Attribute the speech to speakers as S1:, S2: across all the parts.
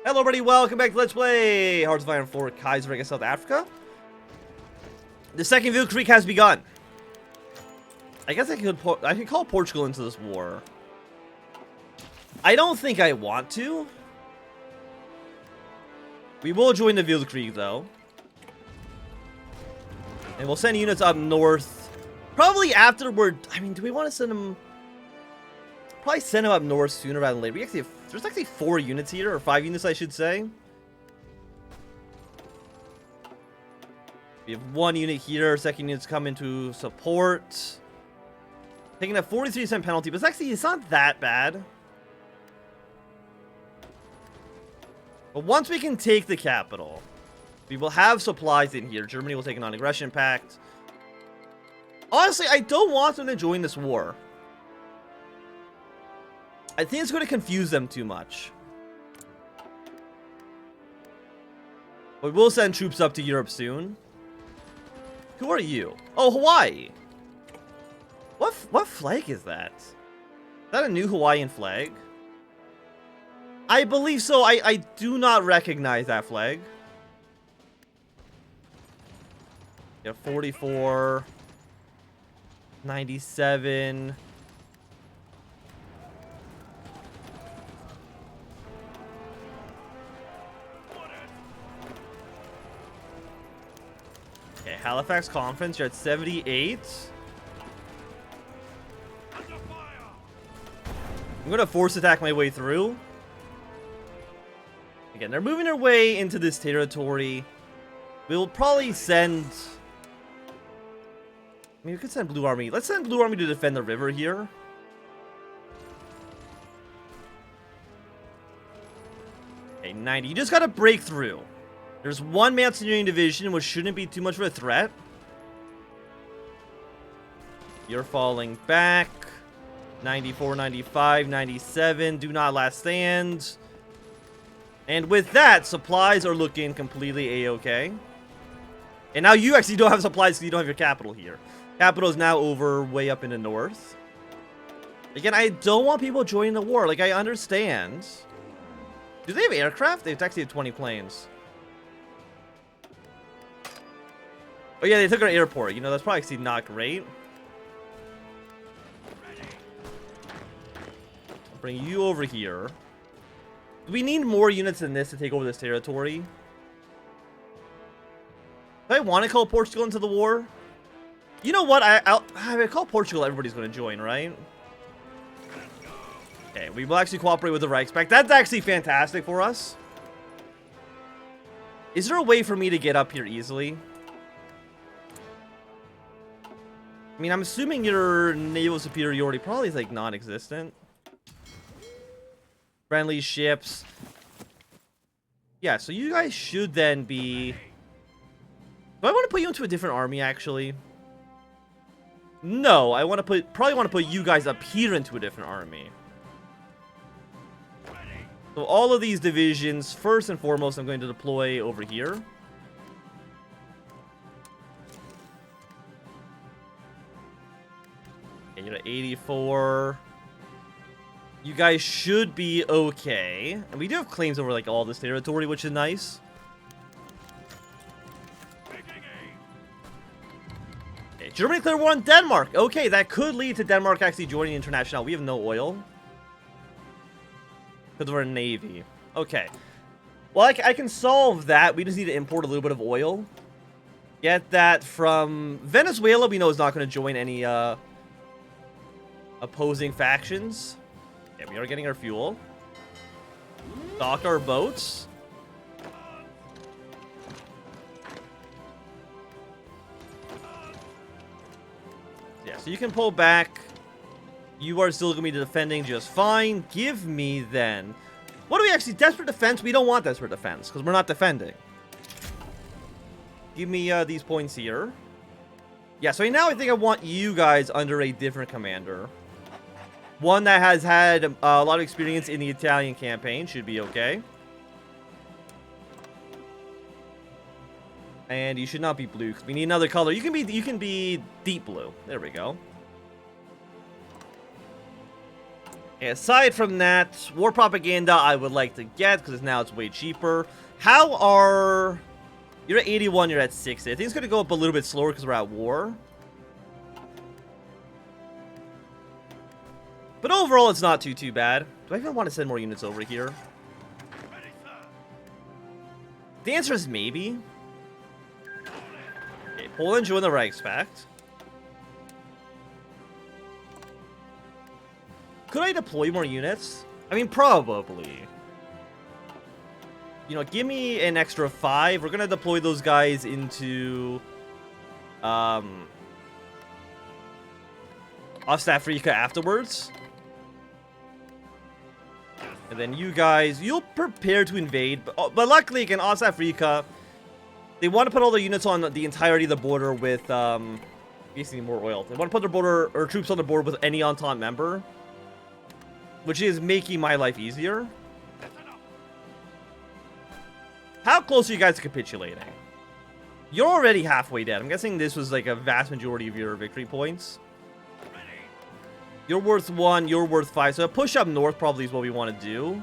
S1: Hello everybody, welcome back to Let's Play Hearts of Iron 4 Kaiserreich, South Africa. The second Wild Creek has begun. I guess I could call Portugal into this war. I don't think I want to. We will join the Wild Creek though. And we'll send units up north. Probably afterward. I mean, do we want to send them? Probably send them up north sooner rather than later. There's actually 4 units here, or 5 units I should say. We have 1 unit here, second unit's coming to support. Taking a 43% penalty, but it's not that bad. But once we can take the capital, we will have supplies in here. Germany will take a non-aggression pact. Honestly, I don't want them to join this war. I think it's going to confuse them too much. But we'll send troops up to Europe soon. Who are you? Oh, Hawaii. What flag is that? Is that a new Hawaiian flag? I believe so. I do not recognize that flag. Yeah, 44. 97. Okay, Halifax Conference, you're at 78. I'm gonna force attack my way through. Again, they're moving their way into this territory. We'll probably send... I mean, we could send Blue Army. Let's send Blue Army to defend the river here. Okay, 90. You just gotta break through. There's 1 Macedonian division, which shouldn't be too much of a threat. You're falling back. 94, 95, 97. Do not last stand. And with that, supplies are looking completely a-okay. And now you actually don't have supplies because you don't have your capital here. Capital is now over way up in the north. Again, I don't want people joining the war. Like, I understand. Do they have aircraft? They actually have 20 planes. Oh yeah, they took our airport. You know, that's probably actually not great. I'll bring you over here. Do we need more units than this to take over this territory? Do I want to call Portugal into the war? You know what? I call Portugal, everybody's going to join, right? Okay, we will actually cooperate with the Reichspakt. That's actually fantastic for us. Is there a way for me to get up here easily? I mean, I'm assuming your naval superiority probably is, like, non-existent. Friendly ships. Yeah, so you guys should then be... Do I want to put you into a different army, actually? No, I want to probably want to put you guys up here into a different army. So all of these divisions, first and foremost, I'm going to deploy over here. Okay, you're at 84. You guys should be okay. And we do have claims over, like, all this territory, which is nice. Okay, Germany declared war on Denmark. Okay, that could lead to Denmark actually joining international. We have no oil. Because of our navy. Okay. Well, I can solve that. We just need to import a little bit of oil. Get that from Venezuela. We know is not going to join any opposing factions. Yeah, we are getting our fuel. Dock our boats. Yeah, so you can pull back. You are still going to be defending just fine. Give me then. What do we actually... Desperate defense? We don't want desperate defense because we're not defending. Give me these points here. Yeah, so now I think I want you guys under a different commander. One that has had a lot of experience in the Italian campaign. Should be okay. And you should not be blue because we need another color. You can be deep blue. There we go. Aside from that, war propaganda I would like to get, because now it's way cheaper. How are... You're at 81, you're at 60. I think it's going to go up a little bit slower because we're at war. But overall, it's not too bad. Do I even want to send more units over here? The answer is maybe. Okay, Poland join the Reichspakt. Could I deploy more units? I mean, probably. You know, give me an extra 5. We're gonna deploy those guys into Ostafrika afterwards. And then you guys, you'll prepare to invade. But luckily, again, Ostafrika, they want to put all their units on the entirety of the border with basically more oil. They want to put their border or troops on the border with any Entente member, which is making my life easier. How close are you guys to capitulating? You're already halfway dead. I'm guessing this was like a vast majority of your victory points. You're worth 1, you're worth 5. So a push up north probably is what we want to do.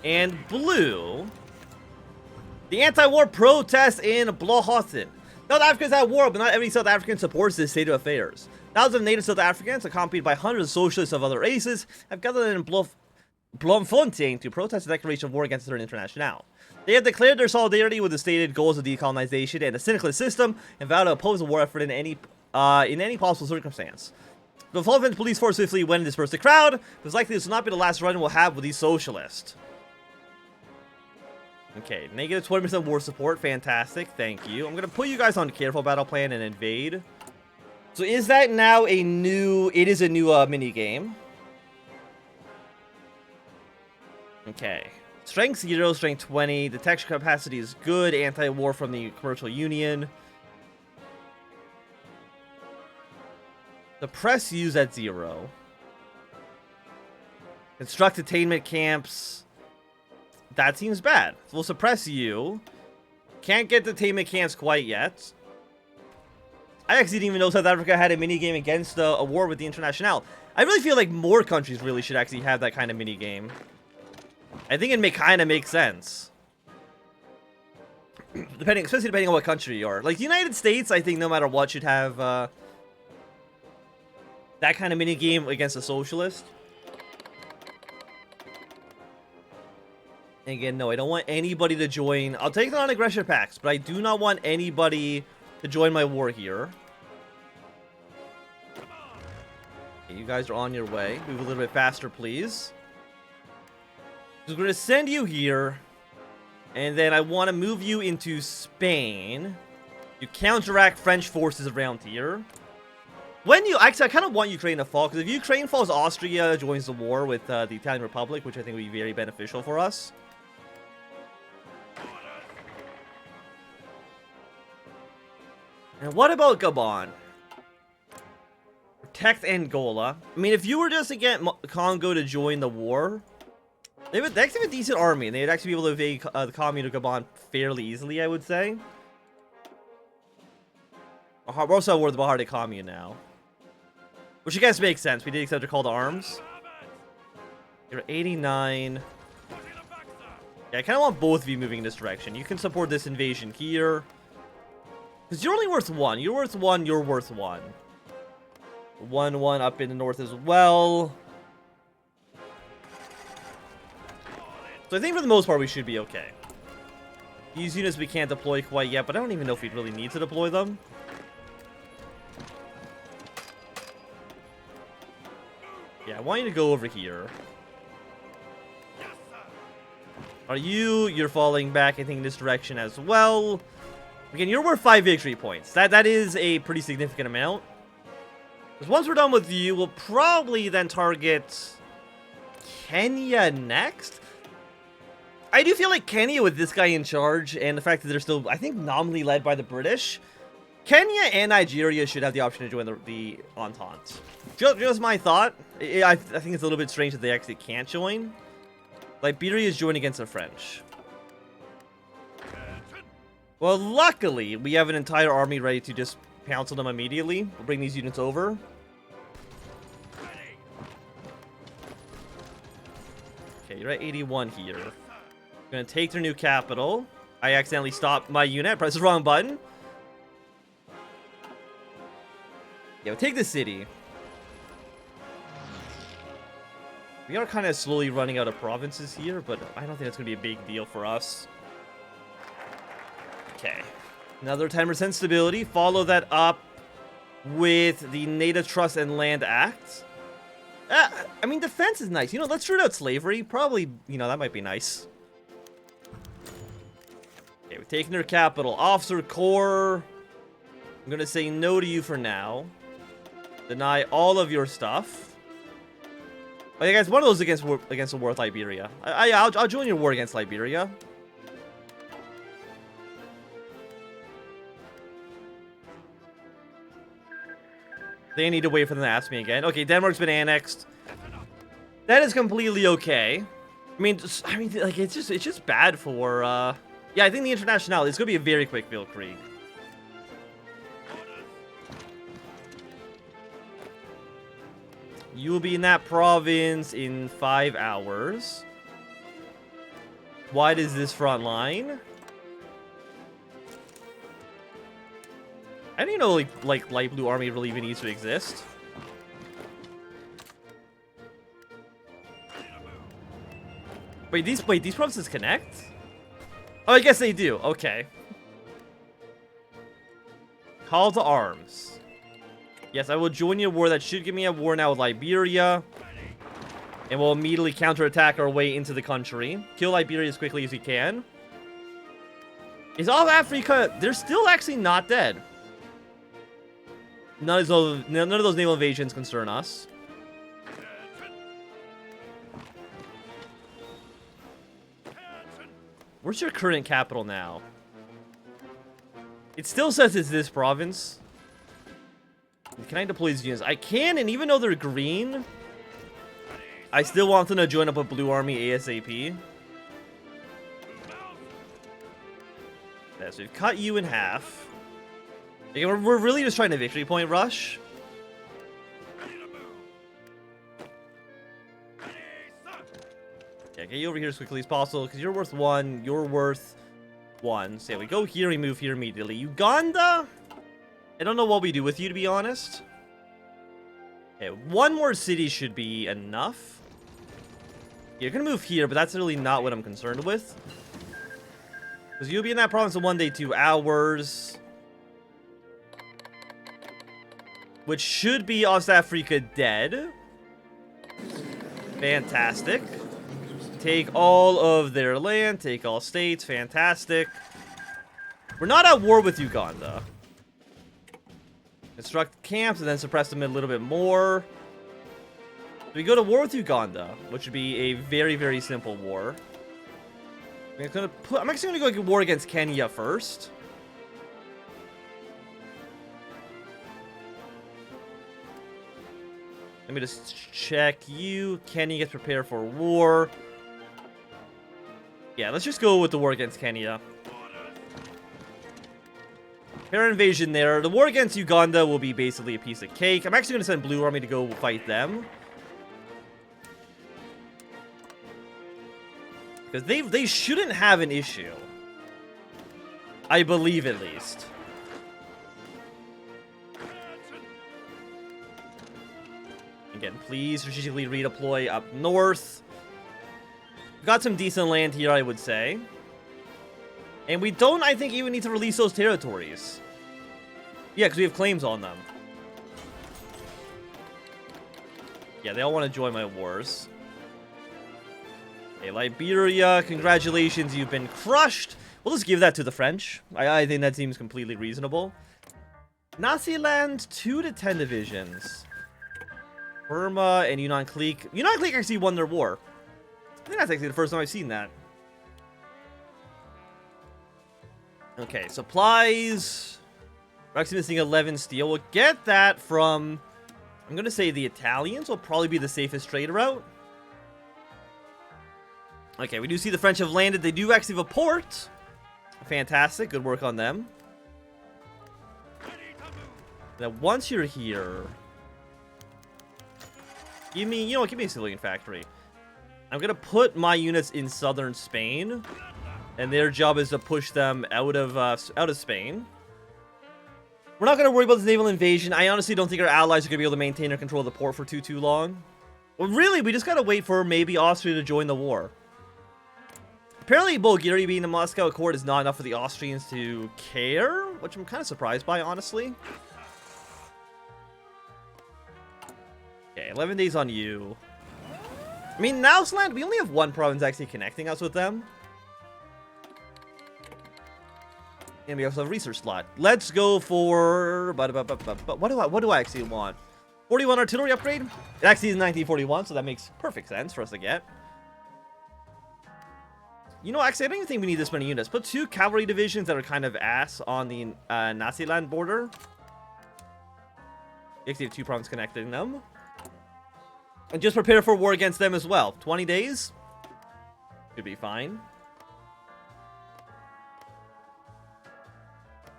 S1: And blue. The anti-war protest in Blochhofen. South Africa's at war, but not every South African supports this state of affairs. Thousands of native South Africans, accompanied by hundreds of socialists of other races, have gathered in Bloemfontein to protest the declaration of war against the Third International. They have declared their solidarity with the stated goals of decolonization and the syndicalist system, and vow to oppose the war effort in any possible circumstance. The Bloemfontein police force swiftly went and dispersed the crowd. It was likely this will not be the last run we'll have with these socialists. Okay, negative 20% war support, fantastic, thank you. I'm gonna put you guys on careful battle plan and invade. So is that now a new? It is a new mini game. Okay. Strength 0, strength 20. Detection capacity is good. Anti-war from the Commercial Union. Suppress use at 0. Construct attainment camps. That seems bad. We'll suppress you. Can't get detainment camps quite yet. I actually didn't even know South Africa had a mini-game against a war with the International. I really feel like more countries really should actually have that kind of mini-game. I think it may kind of make sense. Especially depending on what country you are. Like, the United States, I think no matter what should have that kind of mini-game against a socialist. And again, no, I don't want anybody to join. I'll take the non-aggression pacts, but I do not want anybody to join my war here. Okay, you guys are on your way. Move a little bit faster, please. So we're going to send you here. And then I want to move you into Spain. You counteract French forces around here. When you... Actually, I kind of want Ukraine to fall. Because if Ukraine falls, Austria joins the war with the Italian Republic. Which I think would be very beneficial for us. And what about Gabon? Protect Angola. I mean, if you were just to get Congo to join the war, they actually have a decent army, and they'd actually be able to invade the commune of Gabon fairly easily, I would say. We're also at war with the Bahar commune now. Which I guess makes sense. We did accept a call to arms. You're 89. Yeah, I kind of want both of you moving in this direction. You can support this invasion here. Because you're only worth 1. You're worth 1, you're worth 1. 1-1 up in the north as well. So I think for the most part we should be okay. These units we can't deploy quite yet, but I don't even know if we'd really need to deploy them. Yeah, I want you to go over here. Are you? You're falling back, I think, in this direction as well. Again, you're worth 5 victory points. That is a pretty significant amount. Because once we're done with you, we'll probably then target Kenya next. I do feel like Kenya, with this guy in charge, and the fact that they're still, I think, nominally led by the British, Kenya and Nigeria should have the option to join the Entente. Just my thought. I think it's a little bit strange that they actually can't join. Liberia is joining against the French. Well, luckily, we have an entire army ready to just Cancel them immediately. We'll bring these units over. Okay, you're at 81 here. Gonna take their new capital. I accidentally stopped my unit. Press the wrong button. Yeah, we'll take the city. We are kind of slowly running out of provinces here, but I don't think that's going to be a big deal for us. Okay. Another 10% stability. Follow that up with the Native Trust and Land Act. I mean, defense is nice. You know, let's root out slavery. Probably, you know, that might be nice. Okay, we're taking their capital. Officer Corps. I'm going to say no to you for now. Deny all of your stuff. Oh, yeah, guys, one of those against the war with Liberia. I'll join your war against Liberia. They need to wait for them to ask me again. Okay, Denmark's been annexed. That is completely okay. I mean, like it's just bad for. Yeah, I think the international is gonna be a very quick field Krieg. You will be in that province in 5 hours. Wide is this front line? I didn't know like light blue army really even needs to exist. Wait, these provinces connect? Oh, I guess they do. Okay. Call to arms. Yes, I will join you a war that should give me a war now with Liberia. And we'll immediately counterattack our way into the country. Kill Liberia as quickly as we can. Is all Africa... They're still actually not dead. None of those naval invasions concern us. Where's your current capital now? It still says it's this province. Can I deploy these units? I can, and even though they're green, I still want them to join up with Blue Army ASAP. Yeah, so we've cut you in half. Okay, we're really just trying to victory point rush. Yeah, get you over here as quickly as possible, because you're worth 1, you're worth 1. So yeah, we go here, we move here immediately. Uganda? I don't know what we do with you, to be honest. Okay, 1 more city should be enough. You're gonna move here, but that's really not what I'm concerned with. Because you'll be in that province in 1 day, 2 hours. Which should be Ostafrika dead. Fantastic. Take all of their land, take all states, fantastic. We're not at war with Uganda. Construct camps and then suppress them a little bit more. We go to war with Uganda, which would be a very, very simple war. I'm actually going to go to war against Kenya first. Let me just check you. Kenya gets prepared for war. Yeah, let's just go with the war against Kenya. Fair invasion there. The war against Uganda will be basically a piece of cake. I'm actually going to send Blue Army to go fight them. Because they shouldn't have an issue. I believe, at least. Again, please strategically redeploy up north. Got some decent land here, I would say. And we don't, I think, even need to release those territories. Yeah, because we have claims on them. Yeah, they all want to join my wars. Okay, Liberia, congratulations, you've been crushed. We'll just give that to the French. I think that seems completely reasonable. Nasiland, 2 to 10 divisions. Burma and Yunnan Clique. Yunnan Clique actually won their war. I think that's actually the first time I've seen that. Okay, supplies. We're actually missing 11 steel. We'll get that from, I'm going to say the Italians will probably be the safest trade route. Okay, we do see the French have landed. They do actually have a port. Fantastic. Good work on them. Now, once you're here, give me a civilian factory. I'm gonna put my units in southern Spain, and their job is to push them out of Spain. We're not gonna worry about this naval invasion. I honestly don't think our allies are gonna be able to maintain or control the port for too long. Well, really, we just gotta wait for maybe Austria to join the war. Apparently, Bulgaria being the Moscow Accord is not enough for the Austrians to care, which I'm kind of surprised by, honestly. Okay, 11 days on you. I mean, Nausland, we only have one province actually connecting us with them. And we also have a research slot. Let's go for... But what do I actually want? 41 artillery upgrade? It actually is 1941, so that makes perfect sense for us to get. You know, actually, I don't even think we need this many units. Put 2 cavalry divisions that are kind of ass on the Naziland border. You actually have 2 provinces connecting them. And just prepare for war against them as well. 20 days? Should be fine.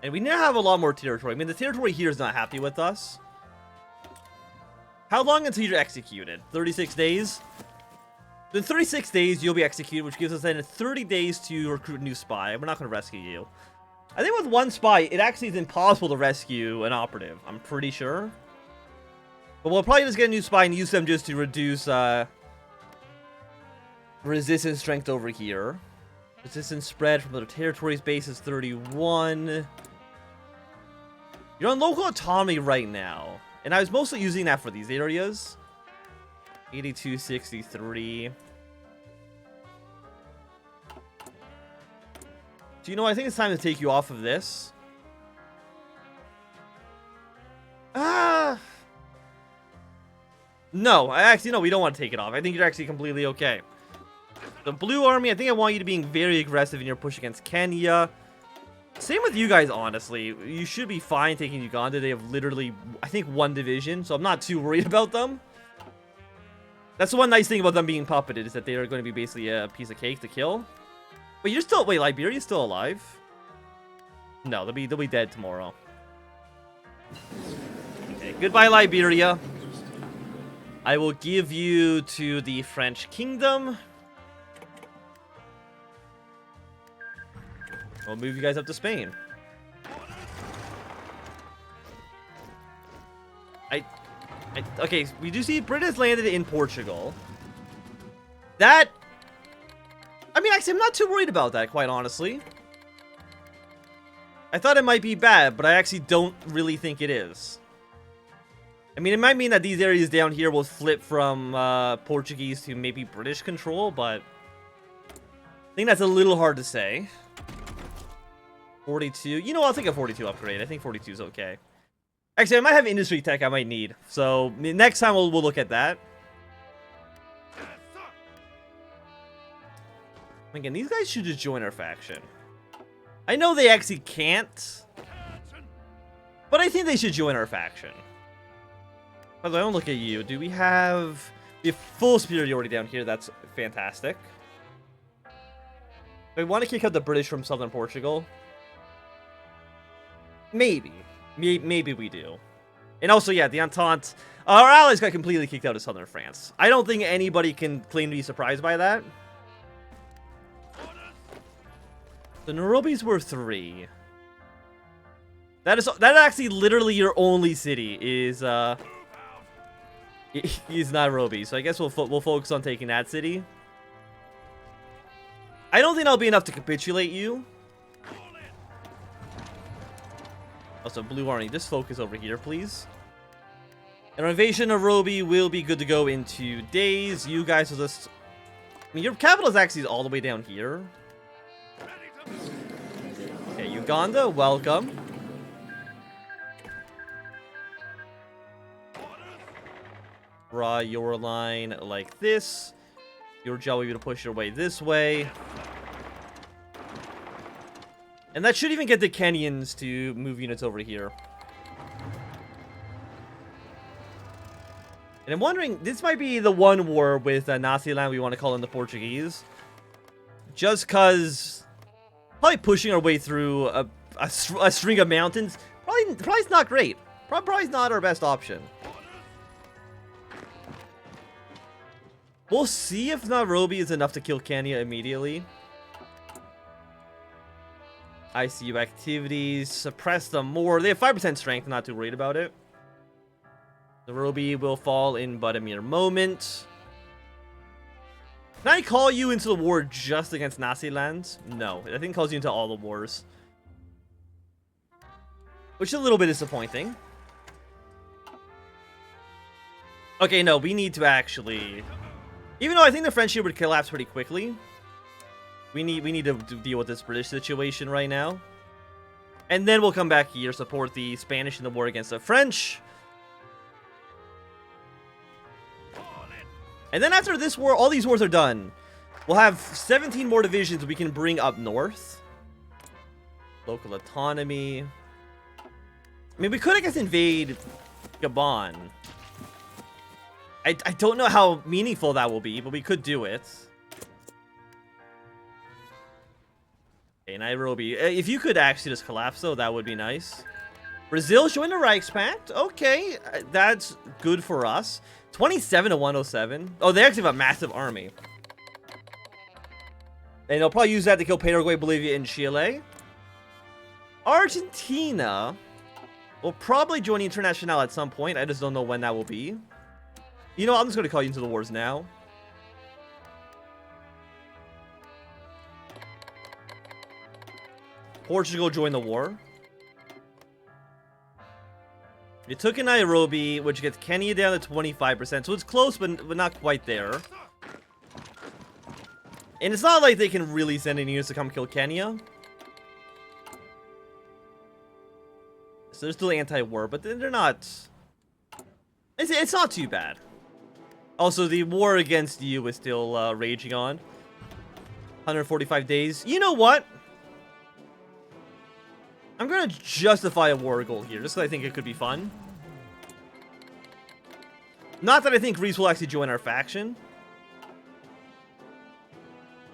S1: And we now have a lot more territory. I mean, the territory here is not happy with us. How long until you're executed? 36 days? In 36 days, you'll be executed, which gives us then 30 days to recruit a new spy. We're not going to rescue you. I think with 1 spy, it actually is impossible to rescue an operative. I'm pretty sure. But we'll probably just get a new spy and use them just to reduce resistance strength over here. Resistance spread from other territories. Base is 31. You're on local autonomy right now. And I was mostly using that for these areas. 8263. Do you know, I think it's time to take you off of this. No, we don't want to take it off. I think you're actually completely okay. The Blue Army, I think I want you to be very aggressive in your push against Kenya. Same with you guys, honestly. You should be fine taking Uganda. They have literally, I think, 1 division, so I'm not too worried about them. That's the one nice thing about them being puppeted, is that they are going to be basically a piece of cake to kill. But you're still... Wait, Liberia's still alive? No, they'll be dead tomorrow. Okay, goodbye, Liberia. I will give you to the French Kingdom. We'll move you guys up to Spain. Okay, we do see Britain has landed in Portugal. That... I mean, actually, I'm not too worried about that, quite honestly. I thought it might be bad, but I actually don't really think it is. I mean, it might mean that these areas down here will flip from Portuguese to maybe British control, but... I think that's a little hard to say. 42. You know, I'll take a 42 upgrade. I think 42 is okay. Actually, I might have industry tech I might need. So, next time we'll look at that. Again, these guys should just join our faction. I know they actually can't. But I think they should join our faction. By the way, I don't look at you. Do we have... We have full superiority down here. That's fantastic. I want to kick out the British from southern Portugal. Maybe. Maybe we do. And also, yeah, the Entente. Our allies got completely kicked out of southern France. I don't think anybody can claim to be surprised by that. The Nairobi's worth 3. That actually literally your only city is Nairobi. So I guess we'll focus on taking that city. I don't think that'll be enough to capitulate you. Also, Blue Army, just focus over here, please. And our invasion of Nairobi will be good to go in 2 days. You guys will just... I mean, your capital is actually all the way down here. Okay, Uganda, welcome. Draw your line like this. Your job will be to push your way this way. And that should even get the Kenyans to move units over here. And I'm wondering, this might be the one war with Naziland we want to call in the Portuguese. Just because probably pushing our way through a string of mountains probably is not great. Probably not our best option. We'll see if Nairobi is enough to kill Kenya immediately. ICU activities, suppress them more. They have 5% strength, I'm not too worried about it. Nairobi will fall in but a mere moment. Can I call you into the war just against Nazi lands? No, I think it calls you into all the wars. Which is a little bit disappointing. Okay, no, we need to actually... Even though I think the French here would collapse pretty quickly, we need to deal with this British situation right now. And then we'll come back here, support the Spanish in the war against the French. And then after this war, all these wars are done. We'll have 17 more divisions we can bring up north. Local autonomy. I mean, we could, I guess, invade Gabon. I don't know how meaningful that will be, but we could do it. Okay, Nairobi. If you could actually just collapse, though, that would be nice. Brazil joined the Reichspact. Okay, that's good for us. 27 to 107. Oh, they actually have a massive army. And they'll probably use that to kill Paraguay, Bolivia, and Chile. Argentina will probably join the International at some point. I just don't know when that will be. You know, I'm just going to call you into the wars now. Portugal joined the war. You took in Nairobi, which gets Kenya down to 25%. So it's close, but not quite there. And it's not like they can really send in units to come kill Kenya. So they're still anti-war, but they're not... It's not too bad. Also, the war against you is still raging on. 145 days. You know what? I'm going to justify a war goal here, just because I think it could be fun. Not that I think Greece will actually join our faction.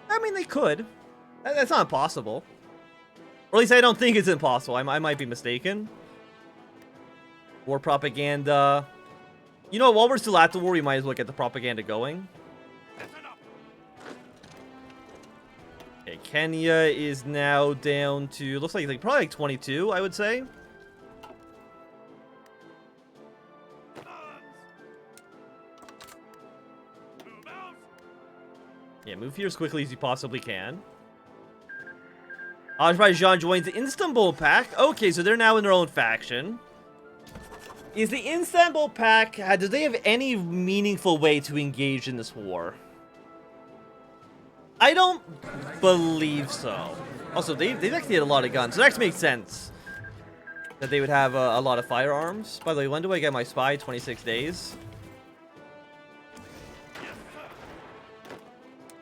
S1: I mean, they could. That's not impossible. Or at least I don't think it's impossible. I might be mistaken. War propaganda. You know, while we're still at the war, we might as well get the propaganda going. Okay, Kenya is now down to, looks like probably like 22, I would say. Yeah, move here as quickly as you possibly can. Azerbaijan joins the Istanbul Pact. Okay, so they're now in their own faction. Is the Istanbul Pact, do they have any meaningful way to engage in this war? I don't believe so. Also, they've actually had a lot of guns, so that actually makes sense that they would have a lot of firearms. By the way, when do I get my spy? 26 days.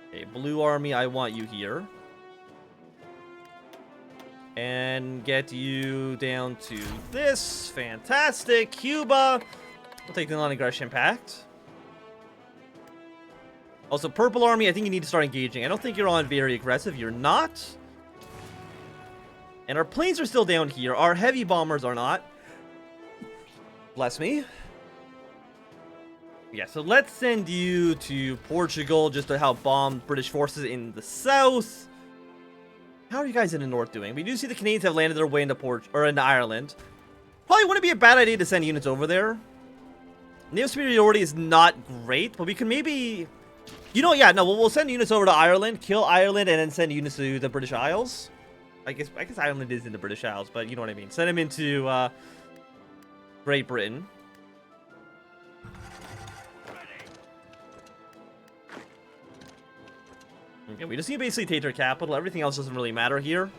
S1: Okay, Blue Army, I want you here. And get you down to this. Fantastic. Cuba. We'll take the non-aggression pact. Also, Purple Army, I think you need to start engaging. I don't think you're on very aggressive. You're not. And our planes are still down here. Our heavy bombers are not. Bless me. Yeah, so let's send you to Portugal just to help bomb British forces in the south. How are you guys in the north doing? We do see the Canadians have landed their way into into Ireland. Probably wouldn't be a bad idea to send units over there. Naval superiority is not great, but we can maybe... You know, yeah, no, we'll send units over to Ireland, kill Ireland, and then send units to the British Isles. I guess Ireland is in the British Isles, but you know what I mean. Send them into Great Britain. Okay, we just need to basically take their capital. Everything else doesn't really matter here.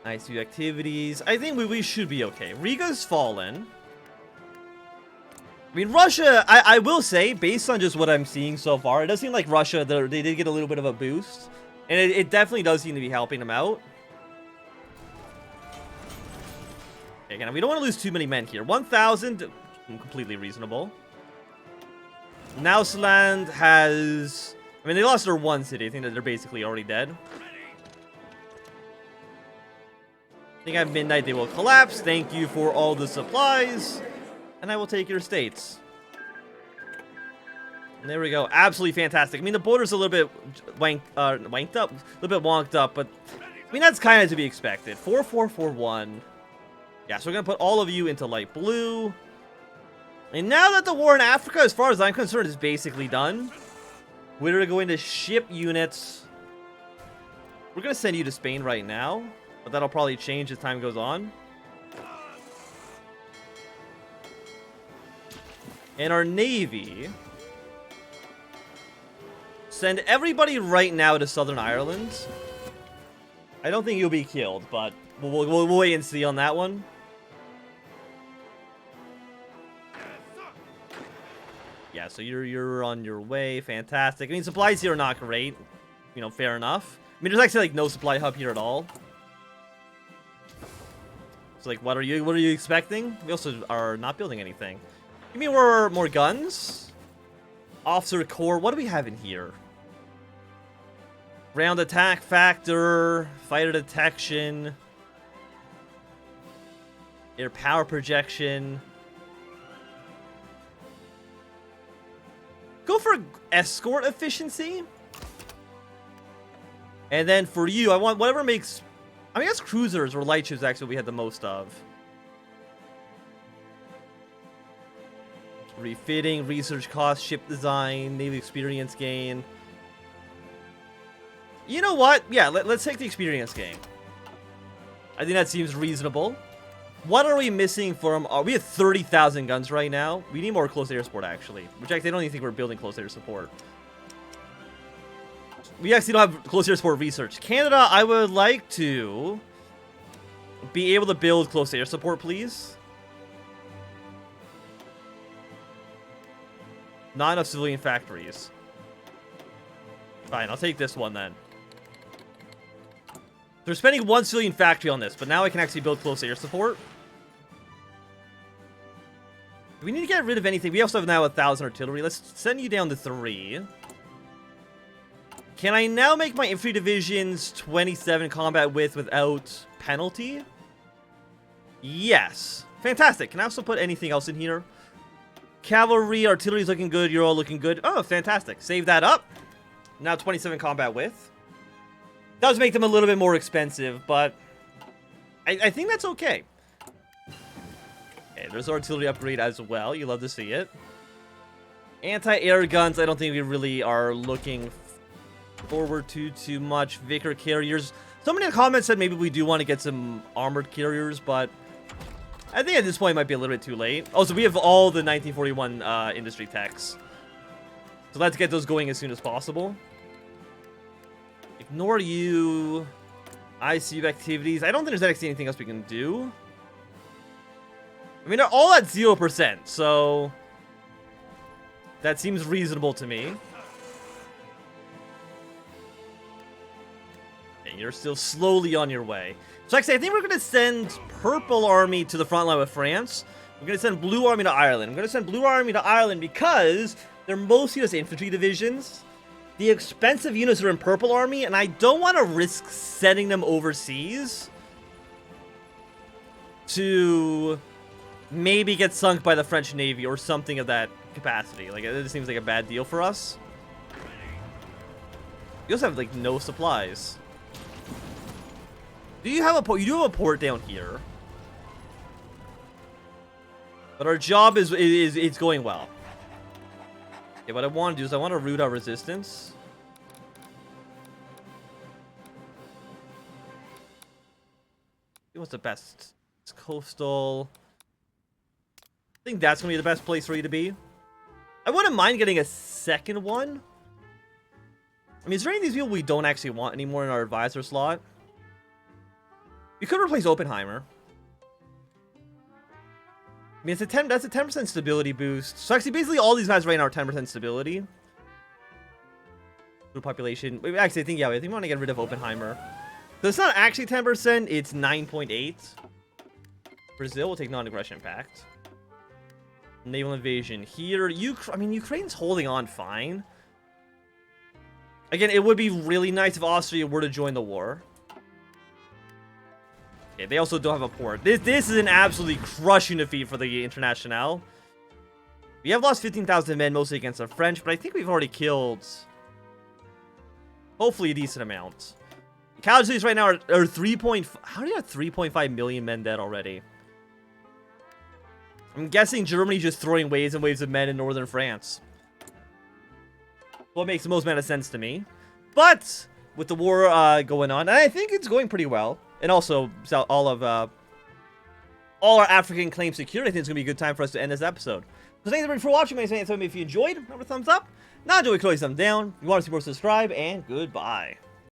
S1: Nice new activities. I think we should be okay. Riga's fallen. I mean, Russia, I will say, based on just what I'm seeing so far, it does seem like Russia, they did get a little bit of a boost. And it definitely does seem to be helping them out. Okay, again, we don't want to lose too many men here. 1,000, completely reasonable. Nowsland has... I mean, they lost their one city. I think that they're basically already dead. think at midnight they will collapse. Thank you for all the supplies. And I will take your states. And there we go. Absolutely fantastic. I mean, the border's a little bit wanked up. A little bit wonked up, but I mean, that's kind of to be expected. 4-4-4-1. Yeah, so we're going to put all of you into light blue. And now that the war in Africa, as far as I'm concerned, is basically done, we're going to ship units. We're going to send you to Spain right now, but that'll probably change as time goes on. And our Navy, send everybody right now to Southern Ireland. I don't think you'll be killed, but we'll wait and see on that one. Yeah, so you're on your way. Fantastic. I mean, supplies here are not great. You know, fair enough. I mean, there's actually like no supply hub here at all. So like, what are you expecting? We also are not building anything. Give me more guns. Officer Corps. What do we have in here? Ground attack factor, fighter detection, air power projection. Go for escort efficiency. And then for you, I want whatever makes... I mean, I guess cruisers or light ships actually we had the most of. Refitting, research cost, ship design, Navy experience gain. You know what? Yeah, let's take the experience gain. I think that seems reasonable. What are we missing from... we have 30,000 guns right now. We need more close air support, actually. Which actually, I don't even think we're building close air support. We actually don't have close air support research. Canada, I would like to be able to build close air support, please. Not enough civilian factories. Fine, I'll take this one then. They're spending one civilian factory on this, but now I can actually build close air support. Do we need to get rid of anything? We also have now 1,000 artillery. Let's send you down to 3. Can I now make my infantry divisions 27 combat width without penalty? Yes. Fantastic. Can I also put anything else in here? Cavalry, artillery's looking good. You're all looking good. Oh, fantastic. Save that up. Now 27 combat width. Does make them a little bit more expensive, but I think that's okay. Okay, there's artillery upgrade as well. You love to see it. Anti-air guns, I don't think we really are looking forward to too much. Vickers carriers. Somebody in the comments said maybe we do want to get some armored carriers, but I think at this point it might be a little bit too late. Oh, so we have all the 1941 industry techs. So let's get those going as soon as possible. Ignore you. ICU activities. I don't think there's actually anything else we can do. I mean, they're all at 0%, so that seems reasonable to me. And you're still slowly on your way. So actually, I think we're going to send Purple Army to the front line with France. We're going to send Blue Army to Ireland. I'm going to send Blue Army to Ireland because they're mostly just infantry divisions. The expensive units are in Purple Army, and I don't want to risk sending them overseas to maybe get sunk by the French Navy or something of that capacity. Like, it just seems like a bad deal for us. You also have, like, no supplies. Do you have a port? You do have a port down here. But our job is it's going well. Okay, what I want to do is I want to root out resistance. What's the best? It's coastal. I think that's going to be the best place for you to be. I wouldn't mind getting a second one. I mean, is there any of these people we don't actually want anymore in our advisor slot? We could replace Oppenheimer. I mean, it's that's a 10% stability boost. So actually, basically all these guys right now are 10% stability. Group population. Actually, I think we want to get rid of Oppenheimer. So it's not actually 10%, it's 9.8. Brazil will take non-aggression pact. Naval invasion here. I mean, Ukraine's holding on fine. Again, it would be really nice if Austria were to join the war. Okay, they also don't have a port. This is an absolutely crushing defeat for the Internationale. We have lost 15,000 men, mostly against the French, but I think we've already killed, hopefully, a decent amount. Casualties right now are 3. How do you have 3.5 million men dead already? I'm guessing Germany just throwing waves and waves of men in northern France. What makes the most amount of sense to me. But with the war going on, and I think it's going pretty well, and also all our African claims secured, I think it's gonna be a good time for us to end this episode. So thanks everybody for watching. If you enjoyed, remember thumbs up. Not enjoy, click thumbs down. If you want to see more, subscribe, and goodbye.